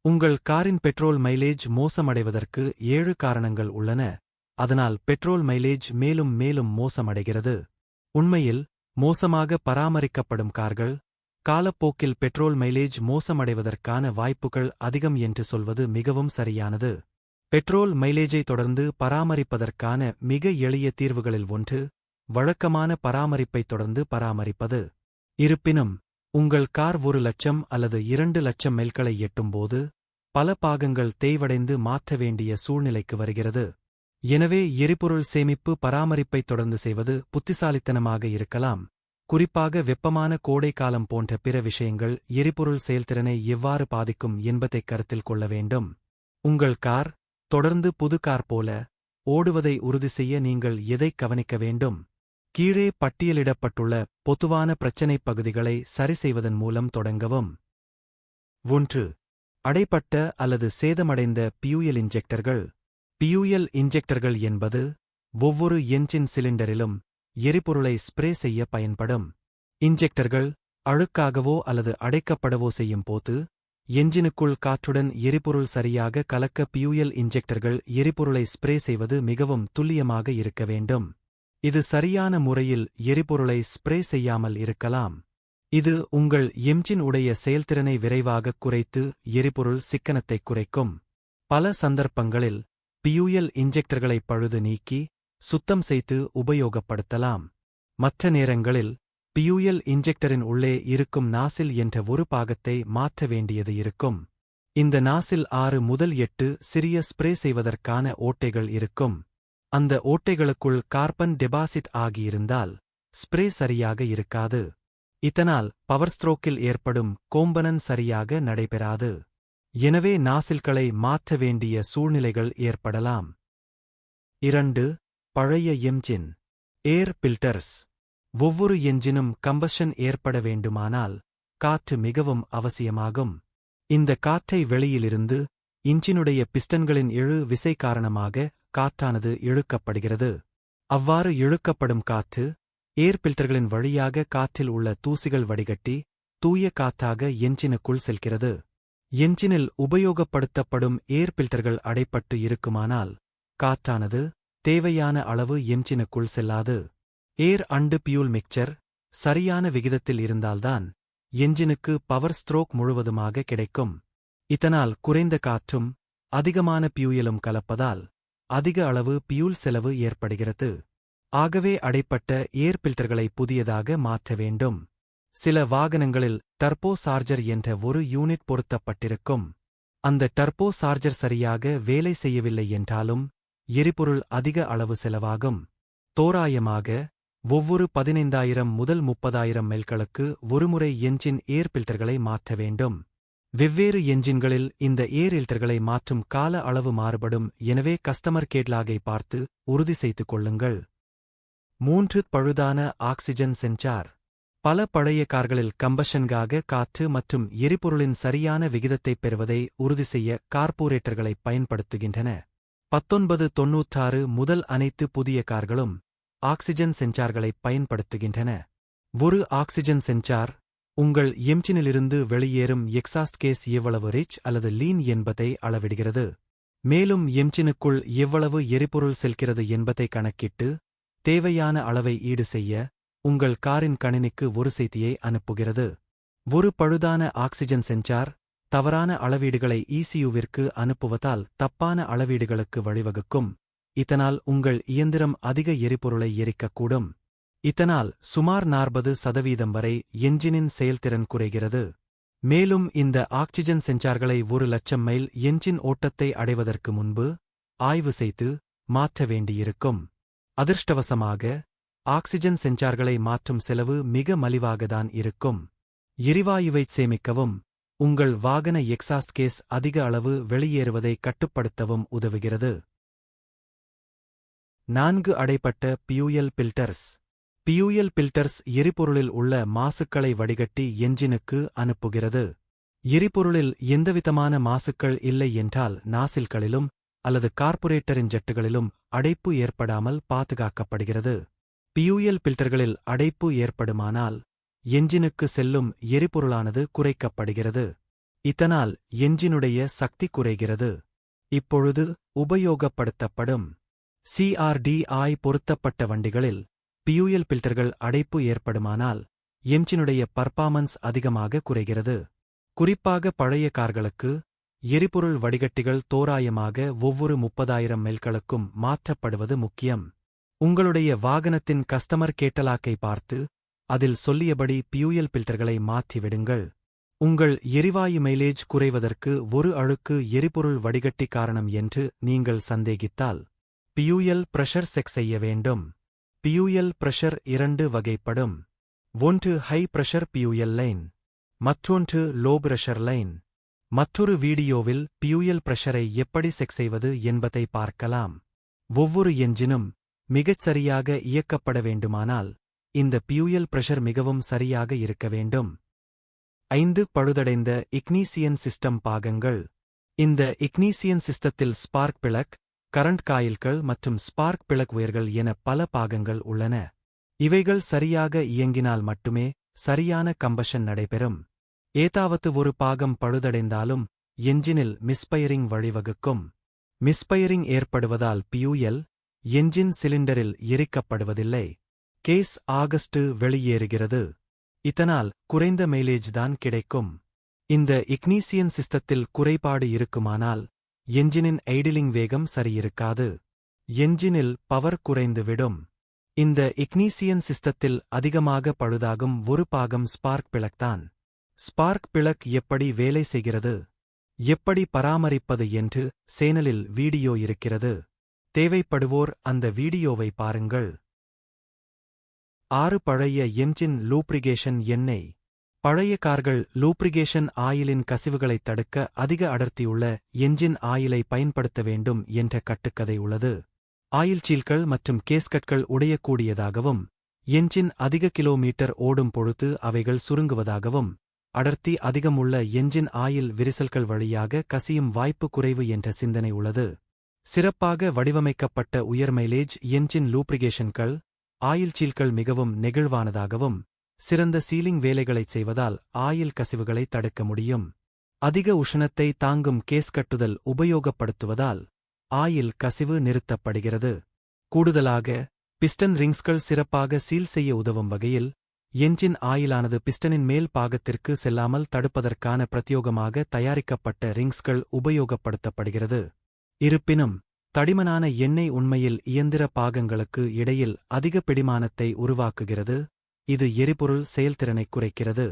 உங்கள் காரின் petrol mileage மோசமடைவதற்கு 7 காரணங்கள் உள்ளன. அதனால் பெட்ரோல் மைலேஜ் மேலும் மேலும் மோசமடைகிறது. உண்மையில், மோசமாக பராமரிக்கப்படும் கார்கள் காலப்போக்கில் பெட்ரோல் மைலேஜ் மோசமடைவதற்கான வாய்ப்புகள் அதிகம் என்று சொல்வது மிகவும் சரியானது. பெட்ரோல் மைலேஜை தொடர்ந்து பராமரிப்பதற்கான மிக எளிய தீர்வுகளில் ஒன்று வழக்கமான பராமரிப்பை தொடர்ந்து பராமரிப்பது. இருப்பினும், உங்கள் கார் 1 லட்சம் அல்லது 2 லட்சம் மைல்களை எட்டும்போது பல பாகங்கள் தேய்வடைந்து மாற்ற வேண்டிய சூழ்நிலைக்கு வருகிறது. எனவே எரிபொருள் சேமிப்பு பராமரிப்பை தொடர்ந்து செய்வது புத்திசாலித்தனமாக இருக்கலாம். குறிப்பாக வெப்பமான கோடைக்காலம் போன்ற பிற விஷயங்கள் எரிபொருள் செயல்திறனை எவ்வாறு பாதிக்கும் என்பதைக் கருத்தில் கொள்ள வேண்டும். உங்கள் கார் தொடர்ந்து புது கார் போல ஓடுவதை உறுதி செய்ய நீங்கள் எதைக் கவனிக்க வேண்டும்? கீழே பட்டியலிடப்பட்டுள்ள பொதுவான பிரச்சினைப் பகுதிகளை சரிசெய்வதன் மூலம் தொடங்கவும். 1. அடைபட்ட அல்லது சேதமடைந்த பியூயல் இன்ஜெக்டர்கள். பியூயல் இன்ஜெக்டர்கள் என்பது ஒவ்வொரு என்ஜின் சிலிண்டரிலும் எரிபொருளை ஸ்ப்ரே செய்ய பயன்படும். இன்ஜெக்டர்கள் அழுக்காகவோ அல்லது அடைக்கப்படவோ செய்யும் போது என்ஜினுக்குள் காற்றுடன் எரிபொருள் சரியாக கலக்க பியூயல் இன்ஜெக்டர்கள் எரிபொருளை ஸ்ப்ரே செய்வது மிகவும் துல்லியமாக இருக்க வேண்டும். இது சரியான முறையில் எரிபொருளை ஸ்ப்ரே செய்யாமல் இருக்கலாம். இது உங்கள் என்ஜின் உடைய செயல்திறனை விரைவாகக் குறைத்து எரிபொருள் சிக்கனத்தைக் குறைக்கும். பல சந்தர்ப்பங்களில் பியூயல் இன்ஜெக்டர்களை பழுது நீக்கி சுத்தம் செய்து உபயோகப்படுத்தலாம். மற்ற நேரங்களில் பியூயல் இன்ஜெக்டரின் உள்ளே இருக்கும் நாசில் என்ற ஒரு பாகத்தை மாற்ற வேண்டியது இருக்கும். இந்த நாசில் 6 முதல் 8 சிறிய ஸ்ப்ரே செய்வதற்கான ஓட்டைகள் இருக்கும். அந்த ஓட்டைகளுக்குள் கார்பன் டெபாசிட் ஆகியிருந்தால் ஸ்ப்ரே சரியாக இருக்காது. இதனால் பவர் ஸ்ட்ரோக்கில் ஏற்படும் கோம்பனன் சரியாக நடைபெறாது. எனவே நாசில்களை மாற்ற வேண்டிய சூழ்நிலைகள் ஏற்படலாம். 2. பழைய என்ஜின் ஏர் பில்டர்ஸ். ஒவ்வொரு என்ஜினும் கம்பஷன் ஏற்பட வேண்டுமானால் காற்று மிகவும் அவசியமாகும். இந்த காற்றை வெளியிலிருந்து இன்ஜினுடைய பிஸ்டன்களின் இழு விசை காரணமாக காற்றானது இழுக்கப்படுகிறது. அவ்வாறு இழுக்கப்படும் காற்று ஏர் பில்டர்களின் வழியாக காற்றில் உள்ள தூசிகள் வடிகட்டி தூய காற்றாக என்ஜினுக்குள் செல்கிறது. என்ஜினில் உபயோகப்படுத்தப்படும் ஏர் பில்டர்கள் அடைப்பட்டு இருக்குமானால் காற்றானது தேவையான அளவு என்ஜினுக்குள் செல்லாது. ஏர் அண்டு பியூல் மிக்சர் சரியான விகிதத்தில் இருந்தால்தான் என்ஜினுக்கு பவர் ஸ்ட்ரோக் முழுவதுமாக கிடைக்கும். இதனால் குறைந்த காற்றும் அதிகமான பியூயலும் கலப்பதால் அதிக அளவு பியூல் செலவு ஏற்படுகிறது. ஆகவே அடைப்பட்ட ஏர் பில்டர்களை புதியதாக மாற்ற வேண்டும். சில வாகனங்களில் டர்போ சார்ஜர் என்ற ஒரு யூனிட் பொருத்தப்பட்டிருக்கும். அந்த டர்போ சார்ஜர் சரியாக வேலை செய்யவில்லை என்றாலும் எரிபொருள் அதிக அளவு செலவாகும். தோராயமாக ஒவ்வொரு 15,000 முதல் 30,000 மைல்களுக்கு ஒருமுறை என்ஜின் ஏர் பில்டர்களை மாற்ற வேண்டும். வெவ்வேறு என்ஜின்களில் இந்த ஏர் பில்டர்களை மாற்றும் கால அளவு மாறுபடும். எனவே கஸ்டமர் கேட்லாகை பார்த்து உறுதி செய்து கொள்ளுங்கள். 3. பழுதான ஆக்சிஜன் சென்சார். பல பழைய கார்களில் கம்பஷன்காக காற்று மற்றும் எரிபொருளின் சரியான விகிதத்தைப் பெறுவதை உறுதி செய்ய கார்பூரேட்டர்களை பயன்படுத்துகின்றன. 1996 முதல் அனைத்து புதிய கார்களும் ஆக்சிஜன் சென்சார்களை பயன்படுத்துகின்றன. ஒரு ஆக்சிஜன் சென்சார் உங்கள் என்ஜினிலிருந்து வெளியேறும் எக்ஸாஸ்ட் கேஸ் எவ்வளவு ரிச் அல்லது லீன் என்பதை அளவிடுகிறது. மேலும் என்ஜினுக்குள் எவ்வளவு எரிபொருள் செல்கிறது என்பதை கணக்கிட்டு தேவையான அளவை ஈடு செய்ய உங்கள் காரின் கணினிக்கு ஒரு செய்தியை அனுப்புகிறது. ஒரு பழுதான ஆக்சிஜன் சென்சார் தவறான அளவீடுகளை ECUவிற்கு அனுப்புவதால் தப்பான அளவீடுகளுக்கு வழிவகுக்கும். இதனால் உங்கள் இயந்திரம் அதிக எரிபொருளை எரிக்கக்கூடும். இதனால் சுமார் 40% வரை என்ஜினின் செயல்திறன் குறைகிறது. மேலும் இந்த ஆக்சிஜன் சென்சார்களை 1 லட்சம் மைல் என்ஜின் ஓட்டத்தை அடைவதற்கு முன்பு ஆய்வு செய்து மாற்ற வேண்டியிருக்கும். அதிர்ஷ்டவசமாக ஆக்சிஜன் சென்சார்களை மாற்றும் செலவு மிக மலிவாகத்தான் இருக்கும். எரிவாயுவைச் சேமிக்கவும் உங்கள் வாகன எக்ஸாஸ்ட் கேஸ் அதிக அளவு வெளியேறுவதை கட்டுப்படுத்தவும் உதவுகிறது. 4. அடைப்பட்ட பியூயல் பில்டர்ஸ். பியூயல் பில்டர்ஸ் எரிபொருளில் உள்ள மாசுக்களை வடிகட்டி என்ஜினுக்கு அனுப்புகிறது. எரிபொருளில் எந்தவிதமான மாசுக்கள் இல்லை என்றால் நாசில்களிலும் அல்லது கார்புரேட்டரின் ஜெட்டுகளிலும் அடைப்பு ஏற்படாமல் பாதுகாக்கப்படுகிறது. பியூயல் பில்டர்களில் அடைப்பு ஏற்படுமானால் என்ஜினுக்கு செல்லும் எரிபொருளானது குறைக்கப்படுகிறது. இதனால் எஞ்சினுடைய சக்தி குறைகிறது. இப்பொழுது உபயோகப்படுத்தப்படும் CRDI பொருத்தப்பட்ட வண்டிகளில் பியூயல் பில்டர்கள் அடைப்பு ஏற்படுமானால் எஞ்சினுடைய பர்ஃபார்மன்ஸ் அதிகமாக குறைகிறது. குறிப்பாக பழைய கார்களுக்கு எரிபொருள் வடிகட்டிகள் தோராயமாக ஒவ்வொரு 30,000 மைல்களுக்கும் மாற்றப்படுவது முக்கியம். உங்களுடைய வாகனத்தின் கஸ்டமர் கேட்டலாக்கை பார்த்து அதில் சொல்லியபடி பியூயல் பில்டர்களை மாற்றிவிடுங்கள். உங்கள் எரிவாயு மைலேஜ் குறைவதற்கு ஒரு அழுக்கு எரிபொருள் வடிகட்டி காரணம் என்று நீங்கள் சந்தேகித்தால் பியூயல் பிரஷர் செக் செய்ய வேண்டும். பியூயல் பிரஷர் 2 வகைப்படும். ஒன்று ஹை பிரஷர் பியூயல் லைன், மற்றொன்று லோ பிரஷர் லைன். மற்றொரு வீடியோவில் பியூயல் பிரஷரை எப்படி செக் செய்வது என்பதை பார்க்கலாம். ஒவ்வொரு எஞ்சினும் மிகச் சரியாக இயக்கப்பட வேண்டுமானால் இந்த பியூயல் பிரஷர் மிகவும் சரியாக இருக்க வேண்டும். 5 பழுதடைந்த இக்னீசியன் சிஸ்டம் பாகங்கள். இந்த இக்னீசியன் சிஸ்டத்தில் ஸ்பார்க் பிளக், கரண்ட் காயில்கள் மற்றும் ஸ்பார்க் பிளக் ஒயர்கள் என பல பாகங்கள் உள்ளன. இவைகள் சரியாக இயங்கினால் மட்டுமே சரியான கம்பஷன் நடைபெறும். ஏதாவது ஒரு பாகம் பழுதடைந்தாலும் எஞ்சினில் மிஸ்பயரிங் வழிவகுக்கும். மிஸ்பயரிங் ஏற்படுவதால் பியூயல் எஞ்சின் சிலிண்டரில் எரிக்கப்படுவதில்லை. கேஸ் ஆகஸ்ட் வெளியேறுகிறது. இதனால் குறைந்த மைலேஜ் தான் கிடைக்கும். இந்த இக்னீசியன் சிஸ்டத்தில் குறைபாடு இருக்குமானால் எஞ்சினின் ஐடிலிங் வேகம் சரியிருக்காது. எஞ்சினில் பவர் குறைந்துவிடும். இந்த இக்னீசியன் சிஸ்டத்தில் அதிகமாக பழுதாகும் ஒரு பாகம் ஸ்பார்க் பிளக் தான். ஸ்பார்க் பிளக் எப்படி வேலை செய்கிறது, எப்படி பராமரிப்பது என்று சேனலில் வீடியோ இருக்கிறது. தேவைப்படுவோர் அந்த வீடியோவை பாருங்கள். 6 பழைய என்ஜின் லூப்ரிகேஷன் எண்ணெய். பழைய கார்கள் லூப்ரிகேஷன் ஆயிலின் கசிவுகளைத் தடுக்க அதிக அடர்த்தியுள்ள என்ஜின் ஆயிலை பயன்படுத்த வேண்டும் என்ற கட்டுக்கதை உள்ளது. ஆயில் சீல்கள் மற்றும் கேஸ்கட்கள் உடையக்கூடியதாகவும் என்ஜின் அதிக கிலோமீட்டர் ஓடும் பொழுது அவைகள் சுருங்குவதாகவும் அடர்த்தி அதிகமுள்ள என்ஜின் ஆயில் விரிசல்கள் வழியாக கசியும் வாய்ப்பு குறைவு என்ற சிந்தனை உள்ளது. சிறப்பாக வடிவமைக்கப்பட்ட உயர் மைலேஜ் என்ஜின் லூப்ரிகேஷன்கள் ஆயில் சீல்கள் மிகவும் நெகிழ்வானதாகவும் சிறந்த சீலிங் வேலைகளைச் செய்வதால் ஆயில் கசிவுகளை தடுக்க முடியும். அதிக உஷ்ணத்தை தாங்கும் கேஸ் கட்டுதல் உபயோகப்படுத்துவதால் ஆயில் கசிவு நிறுத்தப்படுகிறது. கூடுதலாக பிஸ்டன் ரிங்ஸ்கள் சிறப்பாக சீல் செய்ய உதவும் வகையில் என்ஜின் ஆயிலானது பிஸ்டனின் மேல் பாகத்திற்கு செல்லாமல் தடுப்பதற்கான பிரத்யோகமாக தயாரிக்கப்பட்ட ரிங்ஸ்கள் உபயோகப்படுத்தப்படுகிறது. இருப்பினும் தடிமனான எண்ணெய் உண்மையில் இயந்திர பாகங்களுக்கு இடையில் அதிக பிடிமானத்தை உருவாக்குகிறது. இது எரிபொருள் செயல்திறனைக் குறைக்கிறது.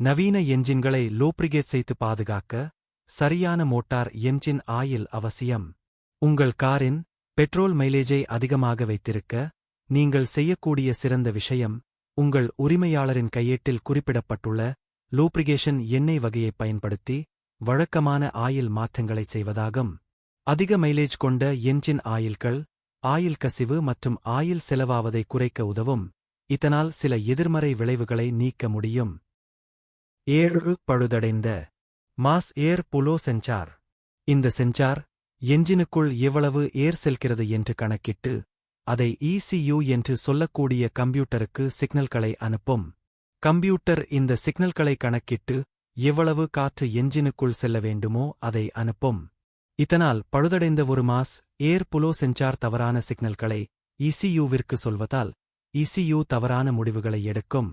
நவீன என்ஜின்களை லூப்ரிகேட் செய்து பாதுகாக்க சரியான மோட்டார் என்ஜின் ஆயில் அவசியம். உங்கள் காரின் பெட்ரோல் மைலேஜை அதிகமாக வைத்திருக்க நீங்கள் செய்யக்கூடிய சிறந்த விஷயம் உங்கள் உரிமையாளரின் கையேட்டில் குறிப்பிடப்பட்டுள்ள லூப்ரிகேஷன் எண்ணெய் வகையைப் பயன்படுத்தி வழக்கமான ஆயில் மாற்றங்களைச் செய்வதாகும். அதிக மைலேஜ் கொண்ட என்ஜின் ஆயில்கள் ஆயில் கசிவு மற்றும் ஆயில் செலவாவதை குறைக்க உதவும். இதனால் சில எதிர்மறை விளைவுகளை நீக்க முடியும். 7 பழுதடைந்த மாஸ் ஏர் புலோ சென்சார். இந்த சென்சார் என்ஜினுக்குள் எவ்வளவு ஏர் செல்கிறது என்று கணக்கிட்டு அதை ECU என்று சொல்லக்கூடிய கம்ப்யூட்டருக்கு சிக்னல்களை அனுப்பும். கம்ப்யூட்டர் இந்த சிக்னல்களை கணக்கிட்டு எவ்வளவு காற்று என்ஜினுக்குள் செல்ல வேண்டுமோ அதை அனுப்பும். இதனால் பழுதடைந்த ஒரு மாஸ் ஏர் புலோ சென்சார் தவறான சிக்னல்களை ECUவிற்கு சொல்வதால் ECU தவறான முடிவுகளை எடுக்கும்.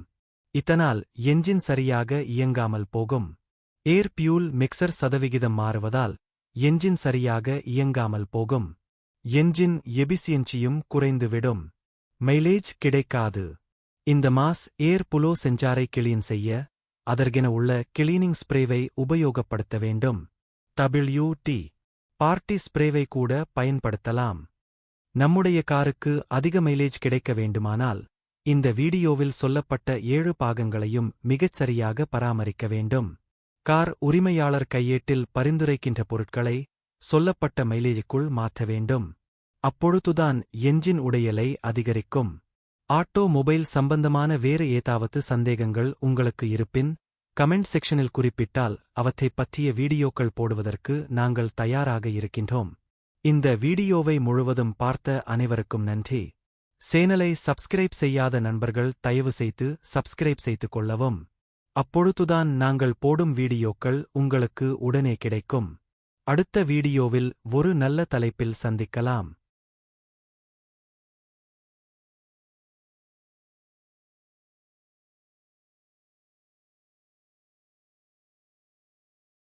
இதனால் என்ஜின் சரியாக இயங்காமல் போகும். ஏர் பியூல் மிக்சர் சதவிகிதம் மாறுவதால் என்ஜின் சரியாக இயங்காமல் போகும். என்ஜின் எபிசியன்சியும் குறைந்துவிடும். மைலேஜ் கிடைக்காது. இந்த மாஸ் ஏர் புலோ சென்சாரை கிளீன் செய்ய அதற்கென உள்ள கிளீனிங் ஸ்ப்ரேவை உபயோகப்படுத்த வேண்டும். WT பார்ட்டி ஸ்ப்ரேவை கூட பயன்படுத்தலாம். நம்முடைய காருக்கு அதிக மைலேஜ் கிடைக்க வேண்டுமானால் இந்த வீடியோவில் சொல்லப்பட்ட 7 பாகங்களையும் மிகச் சரியாக பராமரிக்க வேண்டும். கார் உரிமையாளர் கையேட்டில் பரிந்துரைக்கின்ற பொருட்களை சொல்லப்பட்ட மைலேஜுக்குள் மாற்ற வேண்டும். அப்பொழுதுதான் என்ஜின் உடையலை அதிகரிக்கும். ஆட்டோமொபைல் சம்பந்தமான வேறு ஏதாவது சந்தேகங்கள் உங்களுக்கு இருப்பின் கமெண்ட் செக்ஷனில் குறிப்பிட்டால் அவற்றைப் பற்றிய வீடியோக்கள் போடுவதற்கு நாங்கள் தயாராக இருக்கின்றோம். இந்த வீடியோவை முழுவதும் பார்த்த அனைவருக்கும் நன்றி. சேனலை சப்ஸ்கிரைப் செய்யாத நண்பர்கள் தயவு செய்து சப்ஸ்கிரைப் செய்து கொள்ளவும். அப்பொழுதுதான் நாங்கள் போடும் வீடியோக்கள் உங்களுக்கு உடனே கிடைக்கும். அடுத்த வீடியோவில் ஒரு நல்ல தலைப்பில் சந்திக்கலாம்.